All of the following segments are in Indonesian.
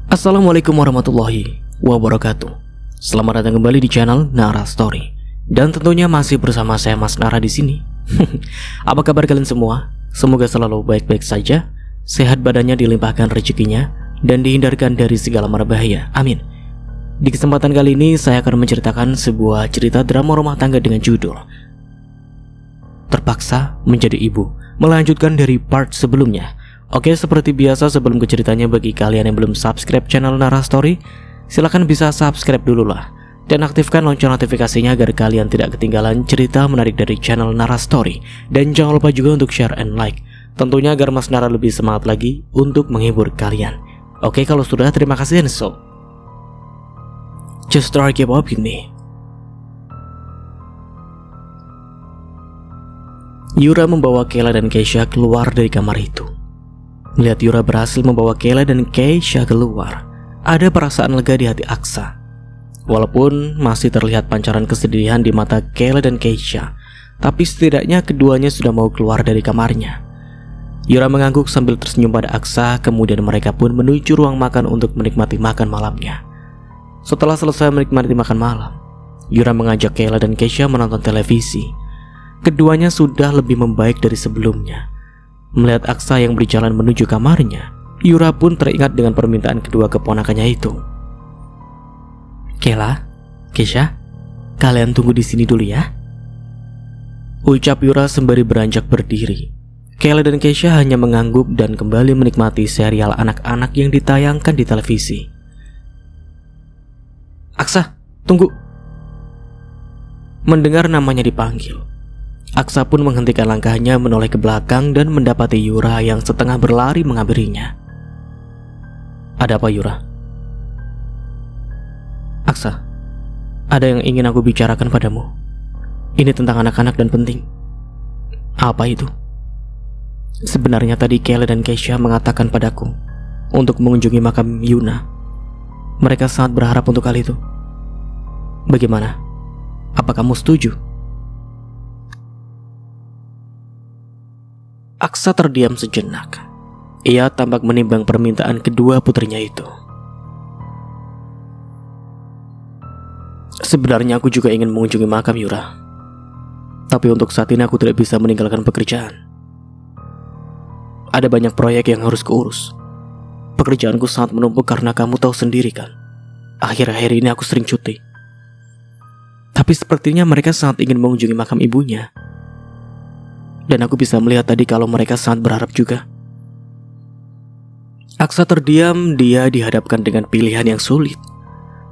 Assalamualaikum warahmatullahi wabarakatuh. Selamat datang kembali di channel Nara Story. Dan tentunya masih bersama saya Mas Nara di sini. Apa kabar kalian semua? Semoga selalu baik-baik saja, sehat badannya, dilimpahkan rezekinya, dan dihindarkan dari segala mara bahaya. Amin. Di kesempatan kali ini saya akan menceritakan sebuah cerita drama rumah tangga dengan judul Terpaksa Menjadi Ibu, melanjutkan dari part sebelumnya. Oke, seperti biasa sebelum ke ceritanya, bagi kalian yang belum subscribe channel Nara Story, silahkan bisa subscribe dulu lah, dan aktifkan lonceng notifikasinya agar kalian tidak ketinggalan cerita menarik dari channel Nara Story. Dan jangan lupa juga untuk share and like, tentunya agar Mas Nara lebih semangat lagi untuk menghibur kalian. Oke, kalau sudah, terima kasih, and so just start keep up with me. Yura membawa Kayla dan Keisha keluar dari kamar itu. Melihat Yura berhasil membawa Kayla dan Keisha keluar, ada perasaan lega di hati Aksa. Walaupun masih terlihat pancaran kesedihan di mata Kayla dan Keisha, tapi setidaknya keduanya sudah mau keluar dari kamarnya. Yura mengangguk sambil tersenyum pada Aksa, kemudian mereka pun menuju ruang makan untuk menikmati makan malamnya. Setelah selesai menikmati makan malam, Yura mengajak Kayla dan Keisha menonton televisi. Keduanya sudah lebih membaik dari sebelumnya. Melihat Aksa yang berjalan menuju kamarnya, Yura pun teringat dengan permintaan kedua keponakannya itu. Kayla, Keisha, kalian tunggu di sini dulu ya, ucap Yura sembari beranjak berdiri. Kayla dan Keisha hanya mengangguk dan kembali menikmati serial anak-anak yang ditayangkan di televisi. Aksa, tunggu. Mendengar namanya dipanggil, Aksa pun menghentikan langkahnya, menoleh ke belakang dan mendapati Yura yang setengah berlari menghampirinya. Ada apa, Yura? Aksa, ada yang ingin aku bicarakan padamu. Ini tentang anak-anak dan penting. Apa itu? Sebenarnya tadi Kayla dan Keisha mengatakan padaku untuk mengunjungi makam Yuna. Mereka sangat berharap untuk hal itu. Bagaimana? Apa kamu setuju? Aksa terdiam sejenak. Ia tampak menimbang permintaan kedua putrinya itu. Sebenarnya aku juga ingin mengunjungi makam Yura, tapi untuk saat ini aku tidak bisa meninggalkan pekerjaan. Ada banyak proyek yang harus kuurus. Pekerjaanku sangat menumpuk karena kamu tahu sendiri kan, akhir-akhir ini aku sering cuti. Tapi sepertinya mereka sangat ingin mengunjungi makam ibunya. Dan aku bisa melihat tadi kalau mereka sangat berharap juga. Aksa terdiam, dia dihadapkan dengan pilihan yang sulit.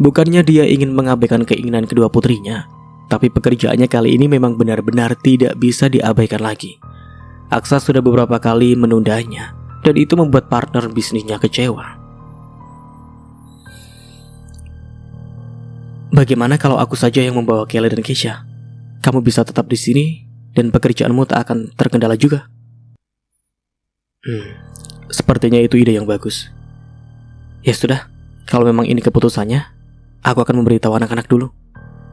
Bukannya dia ingin mengabaikan keinginan kedua putrinya, tapi pekerjaannya kali ini memang benar-benar tidak bisa diabaikan lagi. Aksa sudah beberapa kali menundanya, dan itu membuat partner bisnisnya kecewa. Bagaimana kalau aku saja yang membawa Kayla dan Keisha? Kamu bisa tetap di sini dan pekerjaanmu tak akan terkendala juga. Sepertinya itu ide yang bagus. Ya sudah, kalau memang ini keputusannya, aku akan memberitahu anak-anak dulu.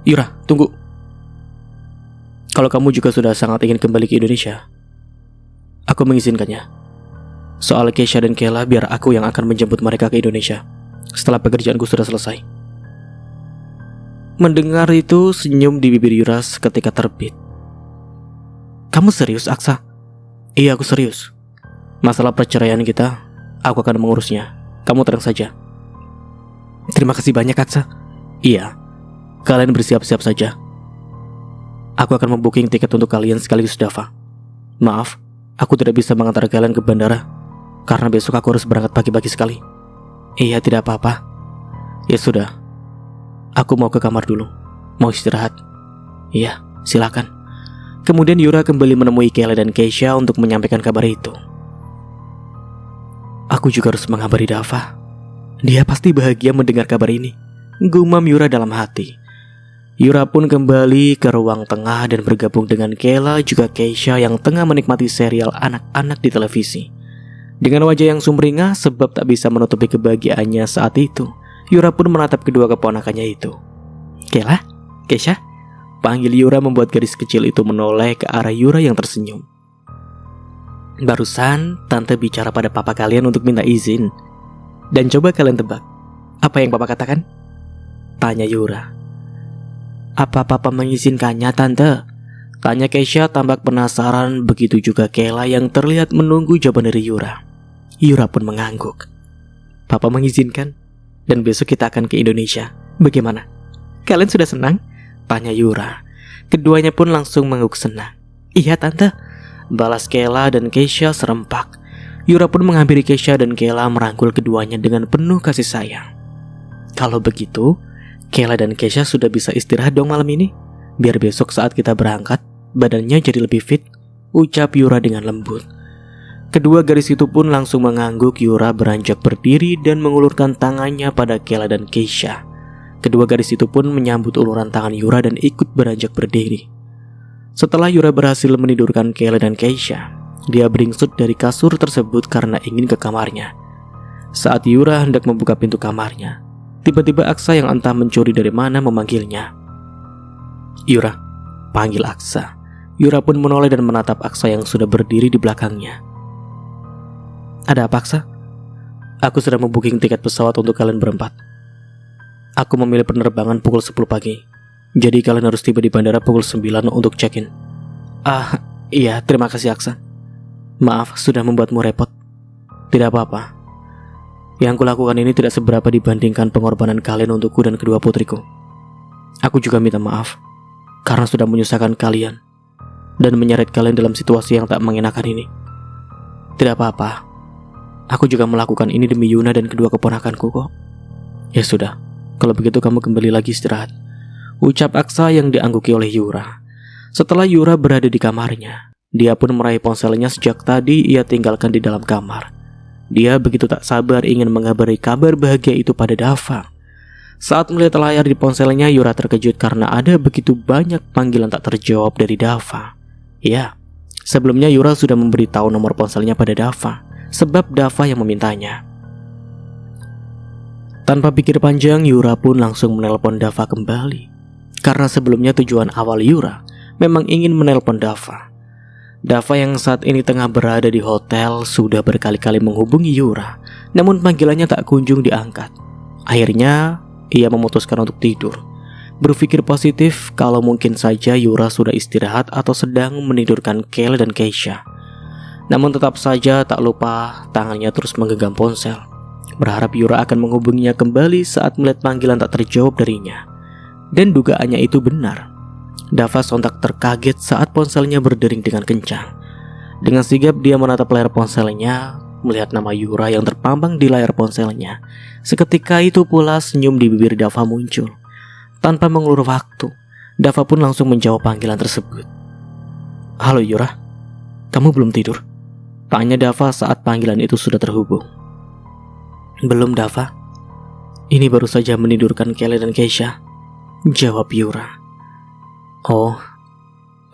Yura, tunggu. Kalau kamu juga sudah sangat ingin kembali ke Indonesia, aku mengizinkannya. Soal Keisha dan Kayla, biar aku yang akan menjemput mereka ke Indonesia setelah pekerjaanku sudah selesai. Mendengar itu, senyum di bibir Yura seketika terbit. Kamu serius, Aksa? Iya, aku serius. Masalah perceraian kita, aku akan mengurusnya. Kamu tenang saja. Terima kasih banyak, Aksa. Iya, kalian bersiap-siap saja. Aku akan membooking tiket untuk kalian sekaligus Dava. Maaf, aku tidak bisa mengantar kalian ke bandara karena besok aku harus berangkat pagi-pagi sekali. Iya, tidak apa-apa. Ya sudah, aku mau ke kamar dulu. Mau istirahat. Iya, silakan. Kemudian Yura kembali menemui Kayla dan Keisha untuk menyampaikan kabar itu. Aku juga harus mengabari Dava. Dia pasti bahagia mendengar kabar ini, gumam Yura dalam hati. Yura pun kembali ke ruang tengah dan bergabung dengan Kayla juga Keisha yang tengah menikmati serial anak-anak di televisi. Dengan wajah yang sumringah sebab tak bisa menutupi kebahagiaannya saat itu, Yura pun menatap kedua keponakannya itu. Kayla, Keisha, panggil Yura membuat gadis kecil itu menoleh ke arah Yura yang tersenyum. Barusan tante bicara pada papa kalian untuk minta izin. Dan coba kalian tebak, Apa yang Papa katakan? Tanya Yura. Apa Papa mengizinkannya, Tante? Tanya Keisha tampak penasaran, begitu juga Kayla yang terlihat menunggu jawaban dari Yura. Yura pun mengangguk. Papa mengizinkan, dan besok kita akan ke Indonesia. Bagaimana? Kalian sudah senang? Tanya Yura. Keduanya pun langsung mengangguk senang. Iya Tante, balas Kayla dan Keisha serempak. Yura pun menghampiri Keisha dan Kayla merangkul keduanya dengan penuh kasih sayang. Kalau begitu, Kayla dan Keisha sudah bisa istirahat dong malam ini. Biar besok saat kita berangkat, badannya jadi lebih fit, ucap Yura dengan lembut. Kedua gadis itu pun langsung mengangguk. Yura beranjak berdiri dan mengulurkan tangannya pada Kayla dan Keisha. Kedua gadis itu pun menyambut uluran tangan Yura dan ikut beranjak berdiri. Setelah Yura berhasil menidurkan Kayla dan Keisha, dia beringsut dari kasur tersebut karena ingin ke kamarnya. Saat Yura hendak membuka pintu kamarnya, tiba-tiba Aksa yang entah mencuri dari mana memanggilnya. Yura, panggil Aksa. Yura pun menoleh dan menatap Aksa yang sudah berdiri di belakangnya. Ada apa, Aksa? Aku sudah membooking tiket pesawat untuk kalian berempat. Aku memilih penerbangan pukul 10 pagi. Jadi kalian harus tiba di bandara pukul 9 untuk check-in. Iya, terima kasih Aksa. Maaf sudah membuatmu repot. Tidak apa-apa. Yang kulakukan ini tidak seberapa dibandingkan pengorbanan kalian untukku dan kedua putriku. Aku juga minta maaf karena sudah menyusahkan kalian dan menyeret kalian dalam situasi yang tak mengenakan ini. Tidak apa-apa. Aku juga melakukan ini demi Yuna dan kedua keponakanku kok. Ya sudah, kalau begitu kamu kembali lagi istirahat, ucap Aksa yang diangguki oleh Yura. Setelah Yura berada di kamarnya, dia pun meraih ponselnya sejak tadi ia tinggalkan di dalam kamar. Dia begitu tak sabar ingin mengabari kabar bahagia itu pada Dava. Saat melihat layar di ponselnya, Yura terkejut karena ada begitu banyak panggilan tak terjawab dari Dava. Ya, sebelumnya Yura sudah memberitahu nomor ponselnya pada Dava, sebab Dava yang memintanya. Tanpa pikir panjang, Yura pun langsung menelpon Dava kembali. Karena sebelumnya tujuan awal Yura memang ingin menelpon Dava. Dava yang saat ini tengah berada di hotel sudah berkali-kali menghubungi Yura, namun panggilannya tak kunjung diangkat. Akhirnya, ia memutuskan untuk tidur. Berpikir positif kalau mungkin saja Yura sudah istirahat atau sedang menidurkan Kayla dan Keisha. Namun tetap saja tak lupa tangannya terus menggenggam ponsel, berharap Yura akan menghubunginya kembali saat melihat panggilan tak terjawab darinya. Dan dugaannya itu benar. Dava sontak terkaget saat ponselnya berdering dengan kencang. Dengan sigap dia menatap layar ponselnya, melihat nama Yura yang terpampang di layar ponselnya. Seketika itu pula senyum di bibir Dava muncul. Tanpa mengulur waktu, Dava pun langsung menjawab panggilan tersebut. Halo Yura, kamu belum tidur? Tanya Dava saat panggilan itu sudah terhubung. Belum Dava, ini baru saja menidurkan Kayla dan Keisha, jawab Yura. Oh,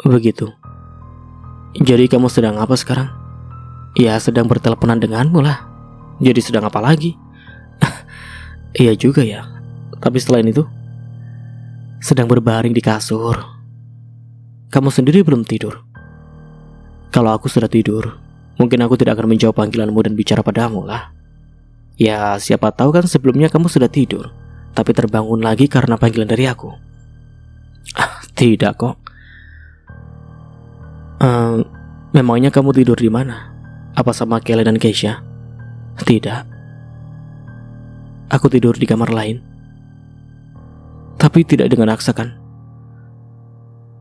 begitu. Jadi kamu sedang apa sekarang? Ya sedang berteleponan denganmu lah. Jadi sedang apa lagi? Iya juga ya. Tapi selain itu, sedang berbaring di kasur. Kamu sendiri belum tidur? Kalau aku sudah tidur, mungkin aku tidak akan menjawab panggilanmu dan bicara padamu lah. Ya siapa tahu kan sebelumnya kamu sudah tidur, tapi terbangun lagi karena panggilan dari aku. Tidak kok. Memangnya kamu tidur di mana? Apa sama Kayla dan Keisha? Tidak. Aku tidur di kamar lain. Tapi tidak dengan Aksa kan?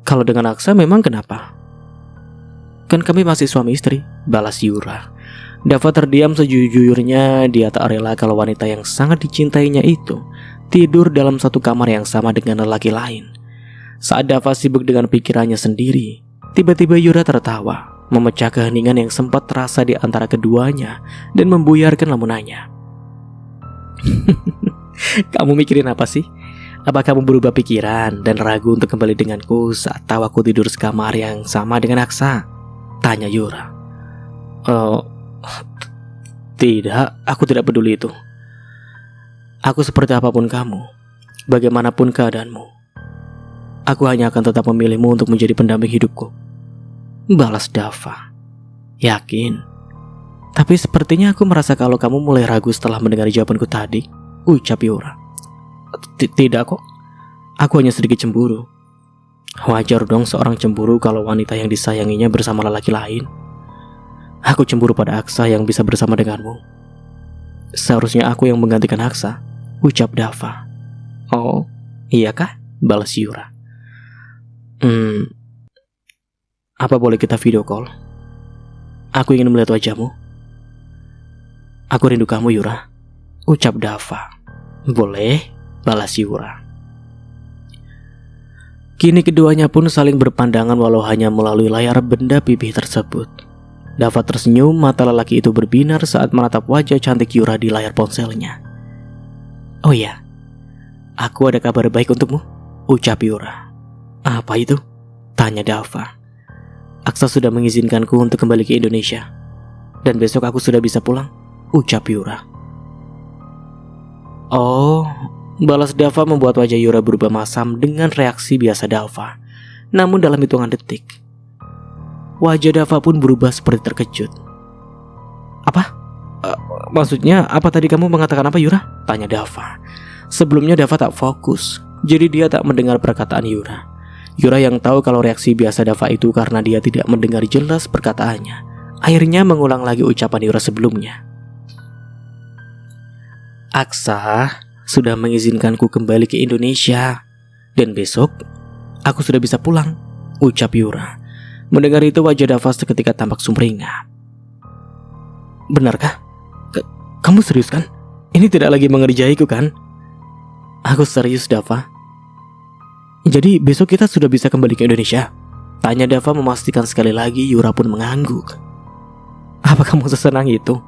Kalau dengan Aksa memang kenapa? Kan kami masih suami istri, balas Yura. Dava terdiam sejujurnya. Dia tak rela kalau wanita yang sangat dicintainya itu tidur dalam satu kamar yang sama dengan lelaki lain. Saat Dava sibuk dengan pikirannya sendiri, tiba-tiba Yura tertawa, memecah keheningan yang sempat terasa di antara keduanya dan membuyarkan lamunannya. Kamu mikirin apa sih? Apa kamu berubah pikiran dan ragu untuk kembali denganku saat tahu aku tidur sekamar yang sama dengan Aksa? Tanya Yura. Tidak, aku tidak peduli itu. Aku seperti apapun kamu, bagaimanapun keadaanmu, aku hanya akan tetap memilihmu untuk menjadi pendamping hidupku, balas Dava. Yakin? Tapi sepertinya aku merasa kalau kamu mulai ragu setelah mendengar jawabanku tadi. ucap Yura. Tidak kok, aku hanya sedikit cemburu. Wajar dong seorang cemburu kalau wanita yang disayanginya bersama lelaki lain. Aku cemburu pada Aksa yang bisa bersama denganmu. Seharusnya aku yang menggantikan Aksa, ucap Dava. Oh, iya kah? Balas Yura. Apa boleh kita video call? Aku ingin melihat wajahmu. Aku rindu kamu, Yura, ucap Dava. Boleh, balas Yura. Kini keduanya pun saling berpandangan walau hanya melalui layar benda pipih tersebut. Dava tersenyum, mata lelaki itu berbinar saat menatap wajah cantik Yura di layar ponselnya. Oh iya, aku ada kabar baik untukmu, ucap Yura. Apa itu? Tanya Dava. Aksa sudah mengizinkanku untuk kembali ke Indonesia. Dan besok aku sudah bisa pulang, ucap Yura. Oh, balas Dava membuat wajah Yura berubah masam dengan reaksi biasa Dava. Namun dalam hitungan detik, wajah Dava pun berubah seperti terkejut. Apa? Maksudnya apa tadi kamu mengatakan apa, Yura? Tanya Dava. Sebelumnya Dava tak fokus, jadi dia tak mendengar perkataan Yura. Yura yang tahu kalau reaksi biasa Dava itu karena dia tidak mendengar jelas perkataannya, akhirnya mengulang lagi ucapan Yura sebelumnya. Aksa sudah mengizinkanku kembali ke Indonesia, dan besok aku sudah bisa pulang, ucap Yura. Mendengar itu wajah Dava seketika tampak sumringah. Benarkah? Kamu serius kan? Ini tidak lagi mengerjaiku kan? Aku serius, Dava. Jadi besok kita sudah bisa kembali ke Indonesia? Tanya Dava memastikan sekali lagi. Yura pun mengangguk. Apa kamu sesenang itu?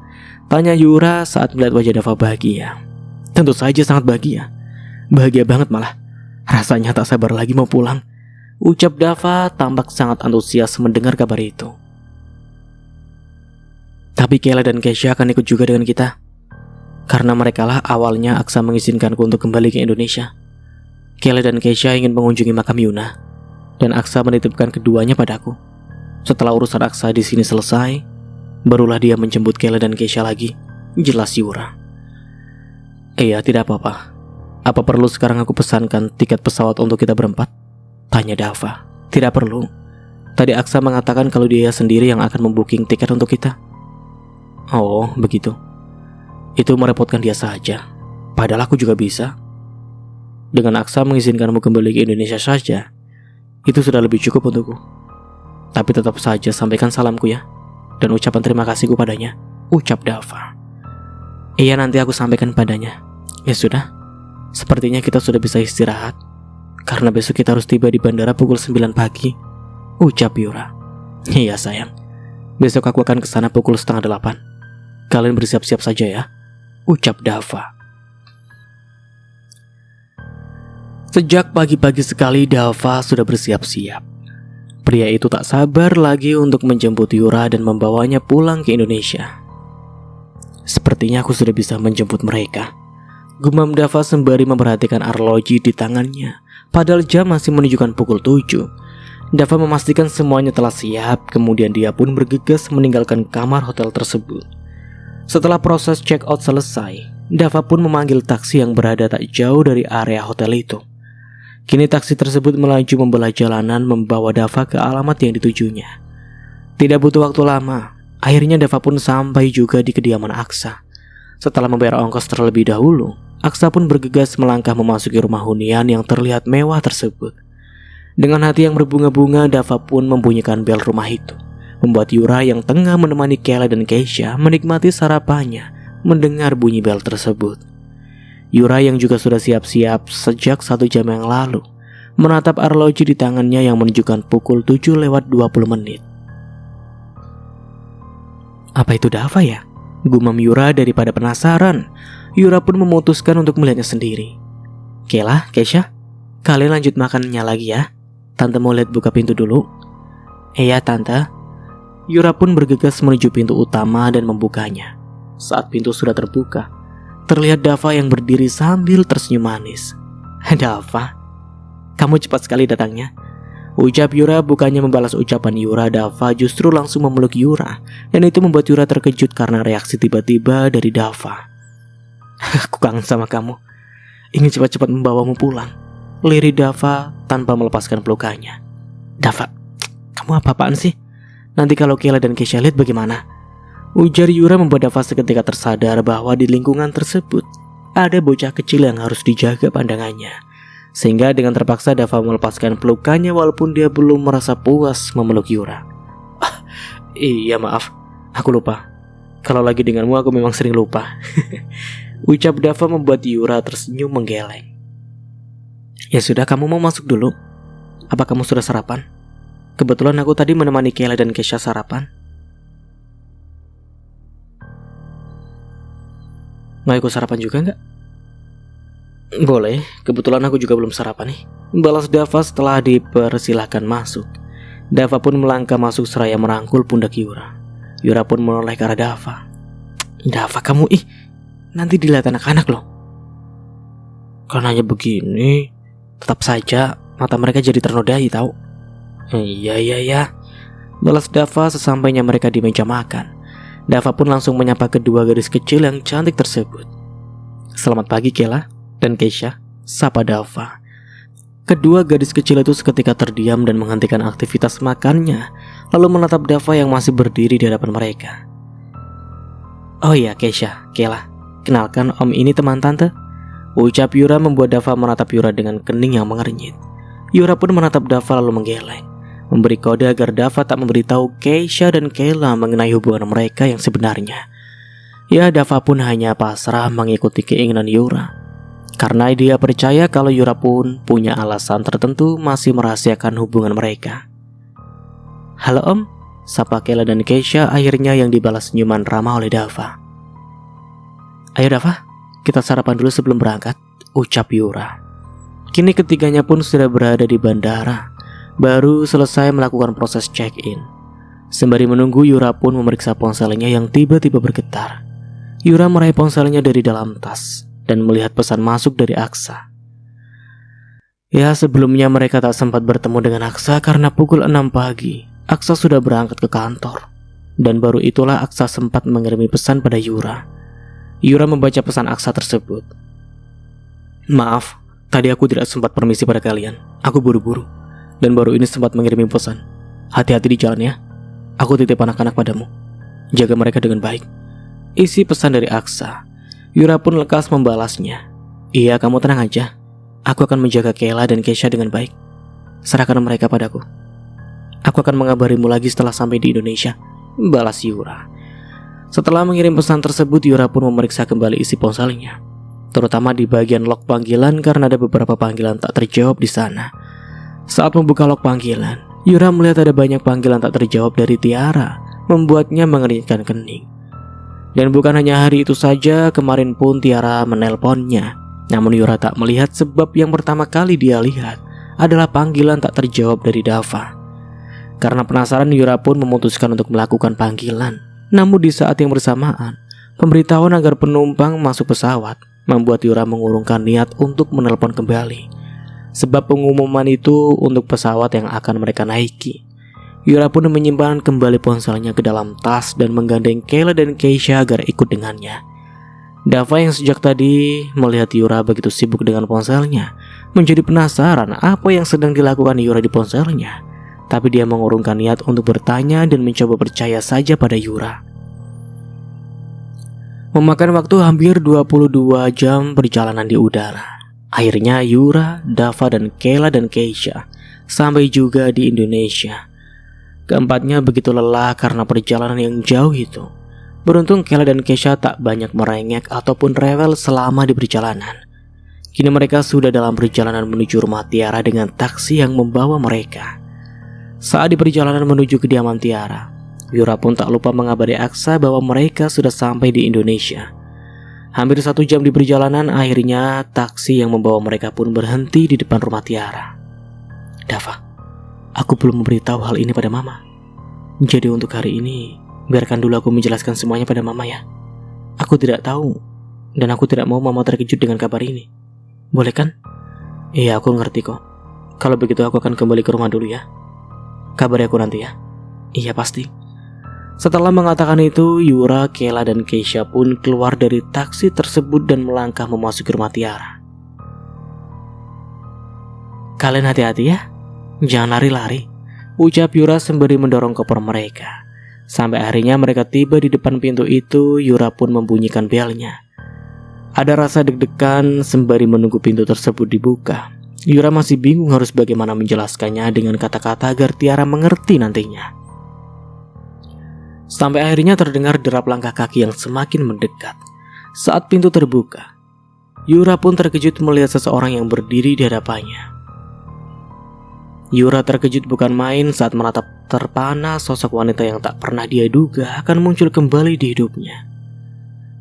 Tanya Yura saat melihat wajah Dava bahagia. Tentu saja sangat bahagia. Bahagia banget malah. Rasanya tak sabar lagi mau pulang, ucap Dava tampak sangat antusias mendengar kabar itu. Tapi Kayla dan Keisha akan ikut juga dengan kita. Karena merekalah awalnya Aksa mengizinkanku untuk kembali ke Indonesia. Kayla dan Keisha ingin mengunjungi makam Yuna, dan Aksa menitipkan keduanya padaku. Setelah urusan Aksa di sini selesai, barulah dia menjemput Kayla dan Keisha lagi, jelas Yura. Iya, tidak apa-apa. Apa perlu sekarang aku pesankan tiket pesawat untuk kita berempat? Tanya Dava. Tidak perlu. Tadi Aksa mengatakan kalau dia sendiri yang akan membooking tiket untuk kita. Oh, begitu. Itu merepotkan dia saja. Padahal aku juga bisa. Dengan Aksa mengizinkanmu kembali ke Indonesia saja, itu sudah lebih cukup untukku. Tapi tetap saja sampaikan salamku ya, dan ucapan terima kasihku padanya, ucap Dava. Iya, nanti aku sampaikan padanya. Ya sudah, sepertinya kita sudah bisa istirahat, karena besok kita harus tiba di bandara pukul 9 pagi, ucap Yura. Iya sayang, besok aku akan kesana pukul 7:30. Kalian bersiap-siap saja ya, ucap Dava. Sejak pagi-pagi sekali Dava sudah bersiap-siap. Pria itu tak sabar lagi untuk menjemput Yura dan membawanya pulang ke Indonesia. Sepertinya aku sudah bisa menjemput mereka, gumam Dava sembari memperhatikan arloji di tangannya. Padahal jam masih menunjukkan pukul 7. Dava memastikan semuanya telah siap, kemudian dia pun bergegas meninggalkan kamar hotel tersebut. Setelah proses check out selesai, Dava pun memanggil taksi yang berada tak jauh dari area hotel itu. Kini taksi tersebut melaju membelah jalanan membawa Dava ke alamat yang ditujunya. Tidak butuh waktu lama, akhirnya Dava pun sampai juga di kediaman Aksa. Setelah membayar ongkos terlebih dahulu, Aksa pun bergegas melangkah memasuki rumah hunian yang terlihat mewah tersebut. Dengan hati yang berbunga-bunga, Dava pun membunyikan bel rumah itu, membuat Yura yang tengah menemani Kayla dan Keisha menikmati sarapannya mendengar bunyi bel tersebut. Yura yang juga sudah siap-siap sejak 1 jam yang lalu menatap arloji di tangannya yang menunjukkan pukul 7:20. Apa itu Dava ya? Gumam Yura daripada penasaran. Yura pun memutuskan untuk melihatnya sendiri. Kayla, Keisha, kalian lanjut makannya lagi ya. Tante mau lihat buka pintu dulu. Iya tante. Yura pun bergegas menuju pintu utama dan membukanya. Saat pintu sudah terbuka, terlihat Dava yang berdiri sambil tersenyum manis. Dava, kamu cepat sekali datangnya, ucap Yura. Bukannya membalas ucapan Yura, Dava justru langsung memeluk Yura, dan itu membuat Yura terkejut karena reaksi tiba-tiba dari Dava. Aku kangen sama kamu. Ingin cepat-cepat membawamu pulang, lirik Dava tanpa melepaskan pelukannya. Dava, kamu apa-apaan sih? Nanti kalau Kayla dan Keisha lihat bagaimana? Ujar Yura membuat Dava seketika tersadar bahwa di lingkungan tersebut ada bocah kecil yang harus dijaga pandangannya. Sehingga dengan terpaksa Dava melepaskan pelukannya walaupun dia belum merasa puas memeluk Yura. Iya maaf, aku lupa. Kalau lagi denganmu aku memang sering lupa. Ucap Dava membuat Yura tersenyum menggeleng. Ya sudah, kamu mau masuk dulu? Apa kamu sudah sarapan? Kebetulan aku tadi menemani Kayla dan Keisha sarapan. Mau ikut sarapan juga nggak? Boleh, kebetulan aku juga belum sarapan nih. Balas Dava setelah dipersilahkan masuk. Dava pun melangkah masuk seraya merangkul pundak Yura. Yura pun menoleh ke arah Dava. Dava, kamu nanti dilihat anak-anak loh. Kalau nanya begini, tetap saja mata mereka jadi ternodai tahu. Iya. Balas Dava sesampainya mereka di meja makan. Dava pun langsung menyapa kedua gadis kecil yang cantik tersebut. Selamat pagi Kayla dan Keisha, sapa Dava. Kedua gadis kecil itu seketika terdiam dan menghentikan aktivitas makannya, lalu menatap Dava yang masih berdiri di hadapan mereka. Oh iya Keisha, Kayla, kenalkan om ini teman tante. Ucap Yura membuat Dava menatap Yura dengan kening yang mengernyit. Yura pun menatap Dava lalu menggeleng, memberi kode agar Dava tak memberitahu Keisha dan Kayla mengenai hubungan mereka yang sebenarnya. Ya, Dava pun hanya pasrah mengikuti keinginan Yura, karena dia percaya kalau Yura pun punya alasan tertentu masih merahasiakan hubungan mereka. Halo om, sapa Kayla dan Keisha akhirnya yang dibalas senyuman ramah oleh Dava. Ayo Dava, kita sarapan dulu sebelum berangkat, ucap Yura. Kini ketiganya pun sudah berada di bandara, baru selesai melakukan proses check-in. Sembari menunggu, Yura pun memeriksa ponselnya yang tiba-tiba bergetar. Yura meraih ponselnya dari dalam tas dan melihat pesan masuk dari Aksa. Ya, sebelumnya mereka tak sempat bertemu dengan Aksa karena pukul 6 pagi Aksa sudah berangkat ke kantor. Dan baru itulah Aksa sempat mengirimi pesan pada Yura. Yura membaca pesan Aksa tersebut. Maaf, tadi aku tidak sempat permisi pada kalian. Aku buru-buru dan baru ini sempat mengirimi pesan. Hati-hati di jalan ya. Aku titip anak-anak padamu. Jaga mereka dengan baik. Isi pesan dari Aksa. Yura pun lekas membalasnya. Iya, kamu tenang aja. Aku akan menjaga Kayla dan Keisha dengan baik. Serahkan mereka padaku. Aku akan mengabarimu lagi setelah sampai di Indonesia, balas Yura. Setelah mengirim pesan tersebut, Yura pun memeriksa kembali isi ponselnya, terutama di bagian log panggilan karena ada beberapa panggilan tak terjawab di sana. Saat membuka log panggilan, Yura melihat ada banyak panggilan tak terjawab dari Tiara, membuatnya mengeringkan kening. Dan bukan hanya hari itu saja, kemarin pun Tiara menelponnya. Namun Yura tak melihat sebab yang pertama kali dia lihat adalah panggilan tak terjawab dari Dava. Karena penasaran, Yura pun memutuskan untuk melakukan panggilan. Namun di saat yang bersamaan, pemberitahuan agar penumpang masuk pesawat membuat Yura mengurungkan niat untuk menelpon kembali. Sebab pengumuman itu untuk pesawat yang akan mereka naiki. Yura pun menyimpan kembali ponselnya ke dalam tas dan menggandeng Kayla dan Keisha agar ikut dengannya. Dava yang sejak tadi melihat Yura begitu sibuk dengan ponselnya menjadi penasaran apa yang sedang dilakukan Yura di ponselnya. Tapi dia mengurungkan niat untuk bertanya dan mencoba percaya saja pada Yura. Memakan waktu hampir 22 jam perjalanan di udara. Akhirnya Yura, Dava dan Kayla dan Keisha sampai juga di Indonesia. Keempatnya begitu lelah karena perjalanan yang jauh itu. Beruntung Kayla dan Keisha tak banyak merengek ataupun rewel selama di perjalanan. Kini mereka sudah dalam perjalanan menuju rumah Tiara dengan taksi yang membawa mereka. Saat di perjalanan menuju kediaman Tiara, Yura pun tak lupa mengabari Aksa bahwa mereka sudah sampai di Indonesia. Hampir 1 jam di perjalanan, akhirnya taksi yang membawa mereka pun berhenti di depan rumah Tiara. Dava, aku belum memberitahu hal ini pada Mama. Jadi untuk hari ini, biarkan dulu aku menjelaskan semuanya pada Mama ya. Aku tidak tahu, dan aku tidak mau Mama terkejut dengan kabar ini. Boleh kan? Iya, aku ngerti kok. Kalau begitu aku akan kembali ke rumah dulu ya. Kabari aku nanti ya. Iya pasti. Setelah mengatakan itu, Yura, Kayla, dan Keisha pun keluar dari taksi tersebut dan melangkah memasuki rumah Tiara. "Kalian hati-hati ya, jangan lari-lari," ucap Yura sembari mendorong koper mereka. Sampai akhirnya mereka tiba di depan pintu itu, Yura pun membunyikan belnya. Ada rasa deg-degan sembari menunggu pintu tersebut dibuka. Yura masih bingung harus bagaimana menjelaskannya dengan kata-kata agar Tiara mengerti nantinya. Sampai akhirnya terdengar derap langkah kaki yang semakin mendekat. Saat pintu terbuka, Yura pun terkejut melihat seseorang yang berdiri di hadapannya. Yura terkejut bukan main saat menatap terpana sosok wanita yang tak pernah dia duga akan muncul kembali di hidupnya.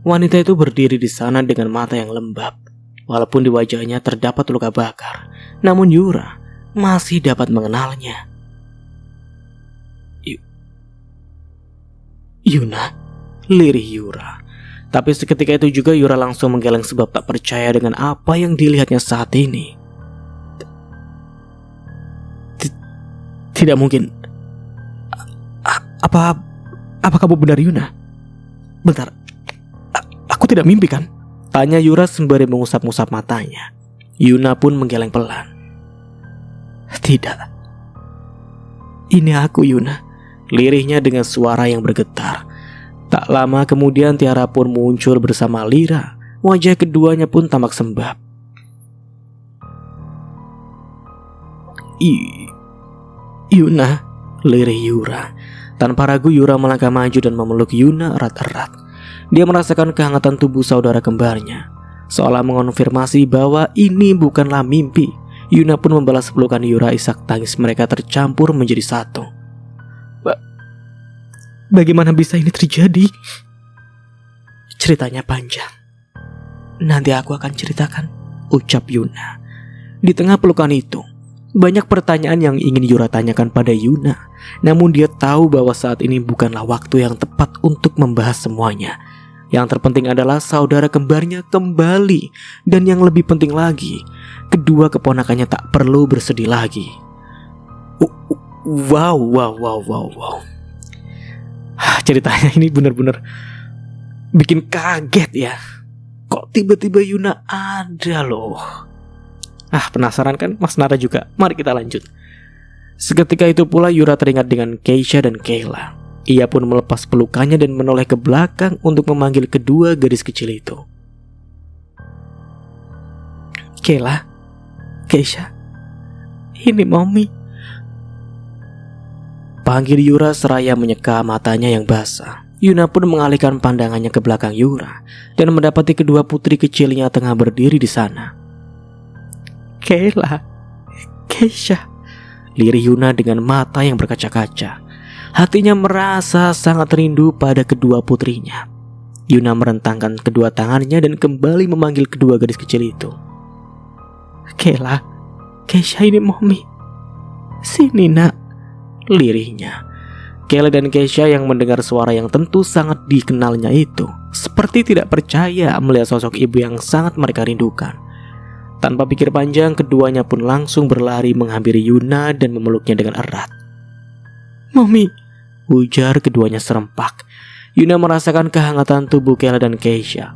Wanita itu berdiri di sana dengan mata yang lembab. Walaupun di wajahnya terdapat luka bakar, namun Yura masih dapat mengenalnya. "Yuna," lirih Yura. Tapi seketika itu juga Yura langsung menggeleng sebab tak percaya dengan apa yang dilihatnya saat ini. Tidak mungkin. Apa kamu benar, Yuna? Bentar, aku tidak mimpi kan? Tanya Yura sembari mengusap-ngusap matanya. Yuna pun menggeleng pelan. "Tidak. Ini aku, Yuna," lirihnya dengan suara yang bergetar. Tak lama kemudian Tiara pun muncul bersama Lira. Wajah keduanya pun tampak sembab. "Yuna," lirih Yura. Tanpa ragu Yura melangkah maju dan memeluk Yuna erat-erat. Dia merasakan kehangatan tubuh saudara kembarnya, seolah mengonfirmasi bahwa ini bukanlah mimpi. Yuna pun membalas pelukan Yura, isak tangis mereka tercampur menjadi satu. "Bagaimana bisa ini terjadi?" "Ceritanya panjang. Nanti aku akan ceritakan," ucap Yuna. Di tengah pelukan itu, banyak pertanyaan yang ingin Yura tanyakan pada Yuna. Namun dia tahu bahwa saat ini bukanlah waktu yang tepat untuk membahas semuanya. Yang terpenting adalah saudara kembarnya kembali. Dan yang lebih penting lagi, kedua keponakannya tak perlu bersedih lagi. Wow. Ceritanya ini benar-benar bikin kaget ya. Kok tiba-tiba Yuna ada loh. Penasaran kan Mas Nara juga? Mari kita lanjut. Seketika itu pula Yura teringat dengan Keisha dan Kayla. Ia pun melepas pelukannya dan menoleh ke belakang untuk memanggil kedua gadis kecil itu. "Kayla, Keisha, ini Mommy," panggil Yura seraya menyeka matanya yang basah. Yuna pun mengalihkan pandangannya ke belakang Yura dan mendapati kedua putri kecilnya tengah berdiri di sana. "Kayla, Keisha," lirih Yuna dengan mata yang berkaca-kaca. Hatinya merasa sangat rindu pada kedua putrinya. Yuna merentangkan kedua tangannya dan kembali memanggil kedua gadis kecil itu. "Kayla, Keisha, ini Mommy. Sini nak," lirihnya. Kayla dan Keisha yang mendengar suara yang tentu sangat dikenalnya itu seperti tidak percaya melihat sosok ibu yang sangat mereka rindukan. Tanpa pikir panjang, keduanya pun langsung berlari menghampiri Yuna dan memeluknya dengan erat. "Mommy," ujar keduanya serempak. Yuna merasakan kehangatan tubuh Kayla dan Keisha.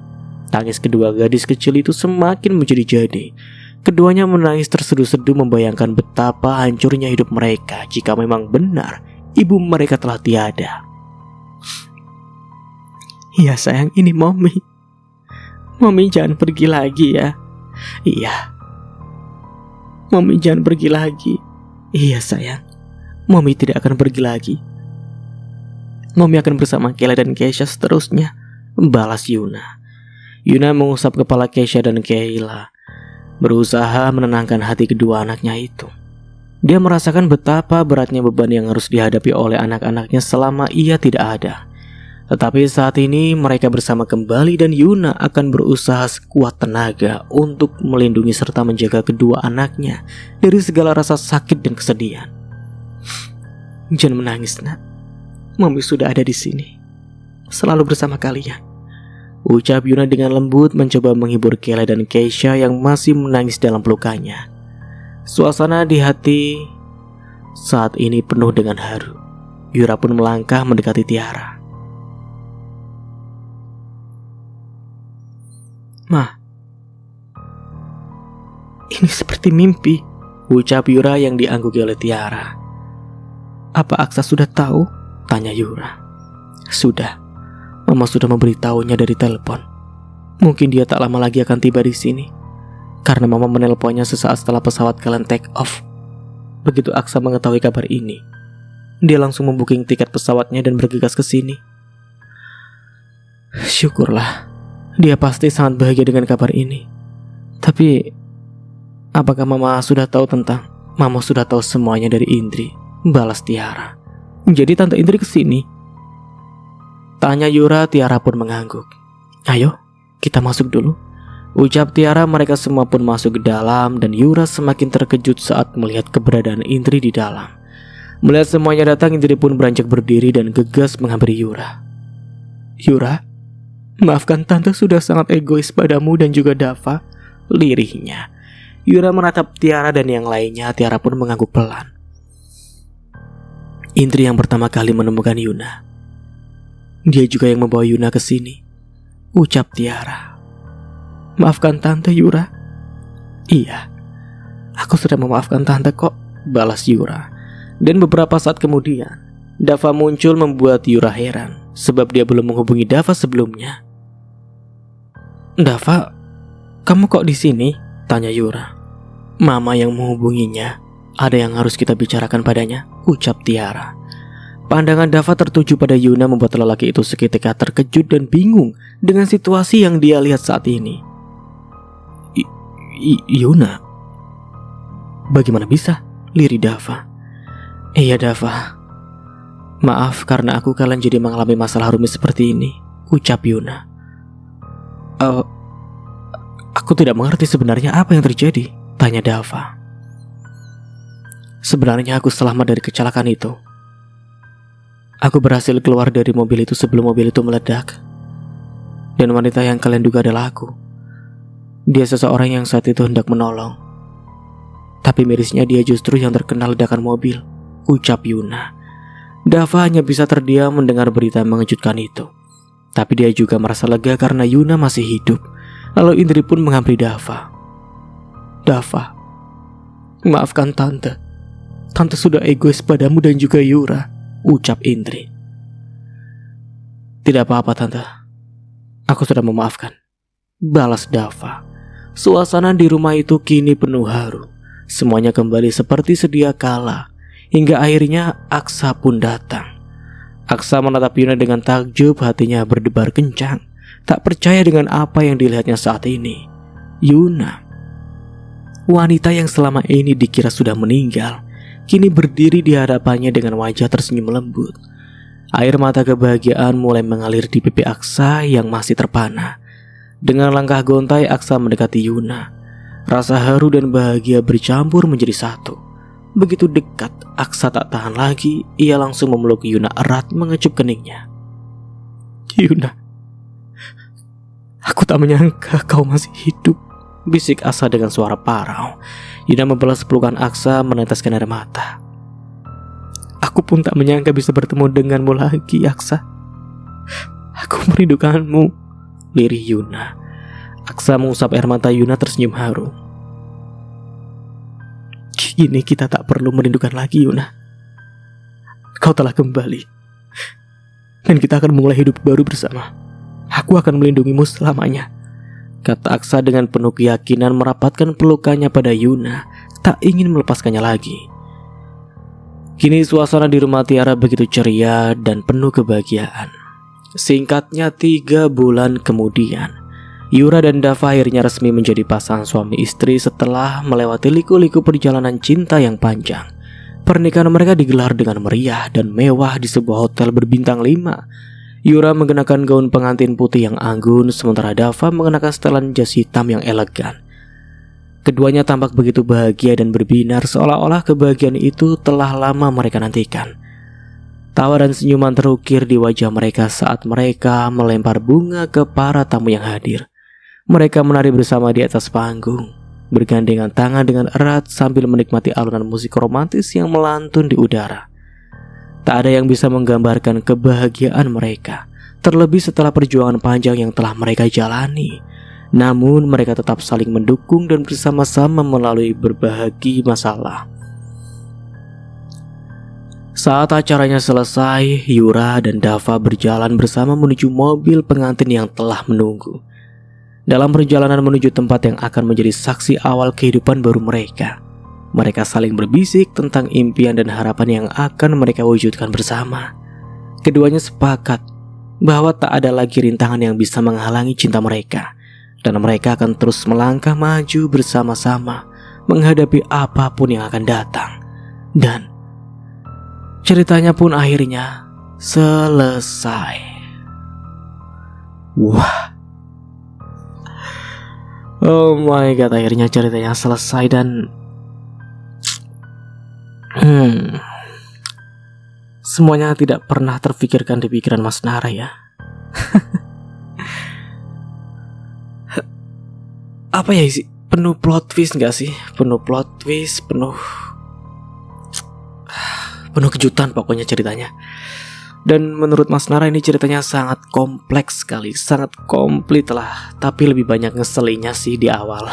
Tangis kedua gadis kecil itu semakin menjadi-jadi. Keduanya menangis terseduh-seduh membayangkan betapa hancurnya hidup mereka jika memang benar ibu mereka telah tiada. "Iya sayang, ini Mommy. Mommy jangan pergi lagi ya." "Iya. Mommy jangan pergi lagi." "Iya sayang, Mommy tidak akan pergi lagi. Mommy akan bersama Kayla dan Keisha seterusnya," balas Yuna. Yuna mengusap kepala Keisha dan Kayla, berusaha menenangkan hati kedua anaknya itu. Dia merasakan betapa beratnya beban yang harus dihadapi oleh anak-anaknya selama ia tidak ada. Tetapi saat ini mereka bersama kembali dan Yuna akan berusaha sekuat tenaga untuk melindungi serta menjaga kedua anaknya dari segala rasa sakit dan kesedihan. "Jangan menangis nak, Mommy sudah ada di sini, selalu bersama kalian," ucap Yuna dengan lembut mencoba menghibur Kayla dan Keisha yang masih menangis dalam pelukannya. Suasana di hati saat ini penuh dengan haru. Yura pun melangkah mendekati Tiara. "Ma, ini seperti mimpi," ucap Yura yang diangguki oleh Tiara. "Apa Aksa sudah tahu?" tanya Yura. "Sudah. Mama sudah memberitahunya dari telepon. Mungkin dia tak lama lagi akan tiba di sini, karena Mama menelponnya sesaat setelah pesawat kalian take off." Begitu Aksa mengetahui kabar ini, dia langsung membuking tiket pesawatnya dan bergegas ke sini. Syukurlah, dia pasti sangat bahagia dengan kabar ini. Tapi, apakah Mama sudah tahu tentang... Mama sudah tahu semuanya dari Indri, balas Tiara. "Jadi Tante Indri kesini?" tanya Yura. Tiara pun mengangguk. "Ayo, kita masuk dulu," ucap Tiara. Mereka semua pun masuk ke dalam dan Yura semakin terkejut saat melihat keberadaan Indri di dalam. Melihat semuanya datang, Indri pun beranjak berdiri dan gegas menghampiri Yura. "Yura, maafkan Tante sudah sangat egois padamu dan juga Dava," lirihnya. Yura menatap Tiara dan yang lainnya. Tiara pun mengangguk pelan. Indri yang pertama kali menemukan Yuna. Dia juga yang membawa Yuna ke sini, ucap Tiara. "Maafkan Tante, Yura." "Iya, aku sudah memaafkan Tante kok," balas Yura. Dan beberapa saat kemudian, Dava muncul membuat Yura heran, sebab dia belum menghubungi Dava sebelumnya. "Dava, kamu kok di sini?" tanya Yura. "Mama yang menghubunginya. Ada yang harus kita bicarakan padanya," ucap Tiara. Pandangan Dava tertuju pada Yuna membuat lelaki itu seketika terkejut dan bingung dengan situasi yang dia lihat saat ini. Yuna? Bagaimana bisa?" lirih Dava. "Iya Dava, maaf karena kalian jadi mengalami masalah rumit seperti ini," ucap Yuna. Aku tidak mengerti sebenarnya apa yang terjadi," tanya Dava. "Sebenarnya aku selamat dari kecelakaan itu. Aku berhasil keluar dari mobil itu sebelum mobil itu meledak. Dan wanita yang kalian duga adalah aku. Dia seseorang yang saat itu hendak menolong. Tapi mirisnya dia justru yang terkena ledakan mobil," ucap Yuna. Dava hanya bisa terdiam mendengar berita mengejutkan itu. Tapi dia juga merasa lega karena Yuna masih hidup. Lalu Indri pun menghampiri Dava. "Dava, maafkan Tante. Tante sudah egois padamu dan juga Yura," ucap Indri. "Tidak apa-apa Tante, aku sudah memaafkan," balas Dava. Suasana di rumah itu kini penuh haru. Semuanya kembali seperti sedia kala. Hingga akhirnya Aksa pun datang. Aksa menatap Yuna dengan takjub, hatinya berdebar kencang. Tak percaya dengan apa yang dilihatnya saat ini. Yuna, wanita yang selama ini dikira sudah meninggal, kini berdiri di hadapannya dengan wajah tersenyum lembut. Air mata kebahagiaan mulai mengalir di pipi Aksa yang masih terpana. Dengan langkah gontai, Aksa mendekati Yuna. Rasa haru dan bahagia bercampur menjadi satu. Begitu dekat, Aksa tak tahan lagi. Ia langsung memeluk Yuna erat, mengecup keningnya. "Yuna, aku tak menyangka kau masih hidup," bisik Aksa dengan suara parau. Yuna membalas pelukan Aksa, meneteskan air mata. "Aku pun tak menyangka bisa bertemu denganmu lagi, Aksa. Aku merindukanmu," lirih Yuna. Aksa mengusap air mata Yuna tersenyum haru. "Kini kita tak perlu merindukan lagi, Yuna. Kau telah kembali. Dan kita akan mulai hidup baru bersama. Aku akan melindungimu selamanya," kata Aksa dengan penuh keyakinan, merapatkan pelukannya pada Yuna, tak ingin melepaskannya lagi. Kini suasana di rumah Tiara begitu ceria dan penuh kebahagiaan. Singkatnya 3 bulan kemudian, Yura dan Dava akhirnya resmi menjadi pasangan suami istri setelah melewati liku-liku perjalanan cinta yang panjang. Pernikahan mereka digelar dengan meriah dan mewah di sebuah hotel berbintang 5. Yura mengenakan gaun pengantin putih yang anggun, sementara Dava mengenakan setelan jas hitam yang elegan. Keduanya tampak begitu bahagia dan berbinar, seolah-olah kebahagiaan itu telah lama mereka nantikan. Tawa dan senyuman terukir di wajah mereka saat mereka melempar bunga ke para tamu yang hadir. Mereka menari bersama di atas panggung, bergandengan tangan dengan erat sambil menikmati alunan musik romantis yang melantun di udara. Tak ada yang bisa menggambarkan kebahagiaan mereka, terlebih setelah perjuangan panjang yang telah mereka jalani. Namun mereka tetap saling mendukung dan bersama-sama melalui berbagai masalah. Saat acaranya selesai, Yura dan Dava berjalan bersama menuju mobil pengantin yang telah menunggu. Dalam perjalanan menuju tempat yang akan menjadi saksi awal kehidupan baru mereka, mereka saling berbisik tentang impian dan harapan yang akan mereka wujudkan bersama. Keduanya sepakat bahwa tak ada lagi rintangan yang bisa menghalangi cinta mereka, dan mereka akan terus melangkah maju bersama-sama menghadapi apapun yang akan datang. Dan ceritanya pun akhirnya selesai. Wah, oh my god, akhirnya ceritanya selesai. Dan semuanya tidak pernah terfikirkan di pikiran Mas Nara ya. Apa ya sih? Penuh plot twist gak sih? Penuh plot twist, penuh kejutan pokoknya ceritanya. Dan menurut Mas Nara ini ceritanya sangat kompleks sekali, sangat komplit lah. Tapi lebih banyak ngeselinnya sih di awal.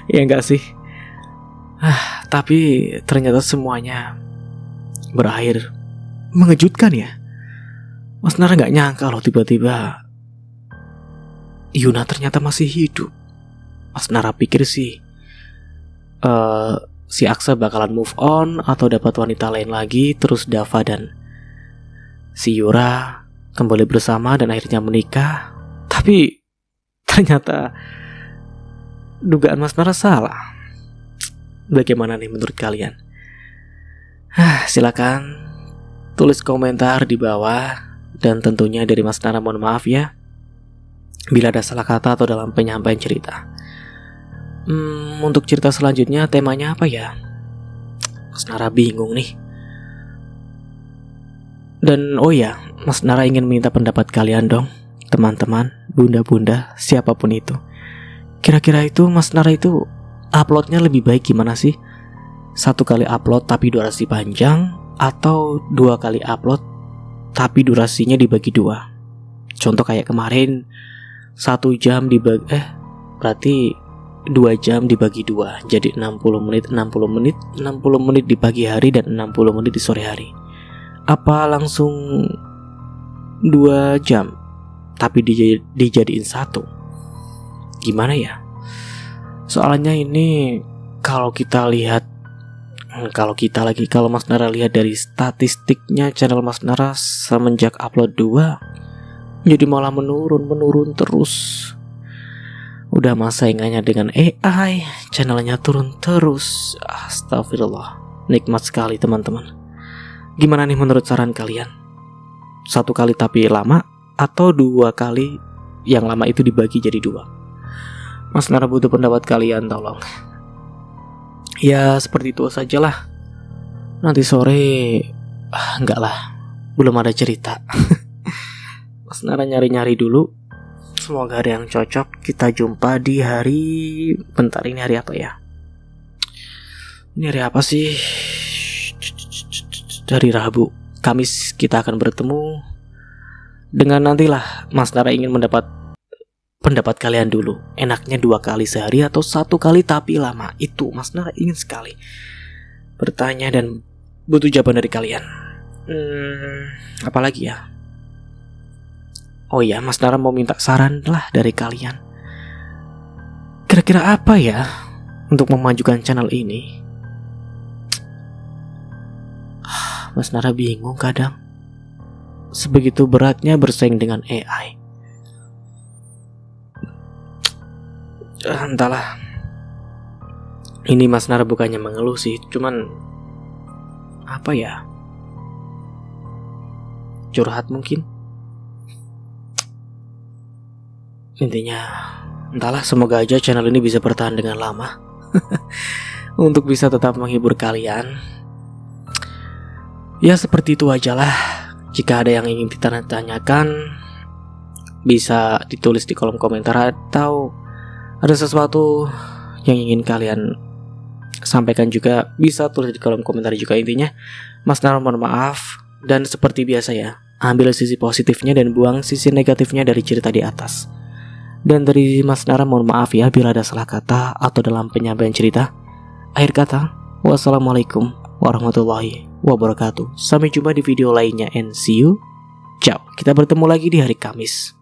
Ya gak sih? Tapi ternyata semuanya berakhir mengejutkan ya. Mas Nara gak nyangka loh tiba-tiba Yuna ternyata masih hidup. Mas Nara pikir sih si Aksa bakalan move on atau dapat wanita lain lagi, terus Dava dan si Yura kembali bersama dan akhirnya menikah. Tapi ternyata dugaan Mas Nara salah. Bagaimana nih menurut kalian? Silakan tulis komentar di bawah. Dan tentunya dari Mas Nara mohon maaf ya bila ada salah kata atau dalam penyampaian cerita. Untuk cerita selanjutnya temanya apa ya? Mas Nara bingung nih. Dan oh ya, Mas Nara ingin minta pendapat kalian dong, teman-teman, bunda-bunda, siapapun itu. Kira-kira itu Mas Nara itu uploadnya lebih baik gimana sih? 1 kali upload tapi durasi panjang, atau 2 kali upload tapi durasinya dibagi 2? Contoh kayak kemarin 1 jam dibagi berarti 2 jam dibagi 2, jadi 60 menit 60 menit di pagi hari dan 60 menit di sore hari. Apa langsung 2 jam tapi dijadiin 1? Gimana ya? Soalnya ini kalau Mas Nara lihat dari statistiknya channel Mas Nara semenjak upload 2 jadi malah menurun terus. Udah masa saingannya dengan AI, channelnya turun terus. Astagfirullah. Nikmat sekali teman-teman. Gimana nih menurut saran kalian? 1 kali tapi lama, atau 2 kali yang lama itu dibagi jadi 2? Mas Nara butuh pendapat kalian, tolong. Ya seperti itu sajalah. Nanti sore enggak lah, belum ada cerita. Mas Nara nyari-nyari dulu. Semoga ada yang cocok. Kita jumpa di hari... Bentar, ini hari apa ya? Ini hari apa sih? Dari Rabu. Kamis kita akan bertemu. Dengan nantilah Mas Nara ingin mendapat pendapat kalian dulu. Enaknya 2 kali sehari atau 1 kali tapi lama? Itu Mas Nara ingin sekali bertanya dan butuh jawaban dari kalian. Apalagi ya? Oh ya, Mas Nara mau minta saran lah dari kalian. Kira-kira apa ya untuk memajukan channel ini? Mas Nara bingung kadang. Sebegitu beratnya bersaing dengan AI. Entahlah. Ini Mas Nara bukannya mengeluh sih, cuman apa ya? Curhat mungkin. Intinya, entahlah, semoga aja channel ini bisa bertahan dengan lama untuk bisa tetap menghibur kalian. Ya seperti itu aja lah. Jika ada yang ingin ditanyakan, bisa ditulis di kolom komentar, atau ada sesuatu yang ingin kalian sampaikan juga bisa tulis di kolom komentar juga. Intinya Mas Nara mohon maaf, dan seperti biasa ya, ambil sisi positifnya dan buang sisi negatifnya dari cerita di atas. Dan dari Mas Nara mohon maaf ya bila ada salah kata atau dalam penyampaian cerita. Akhir kata, wassalamualaikum warahmatullahi wabarakatuh. Sampai jumpa di video lainnya and see you. Ciao. Kita bertemu lagi di hari Kamis.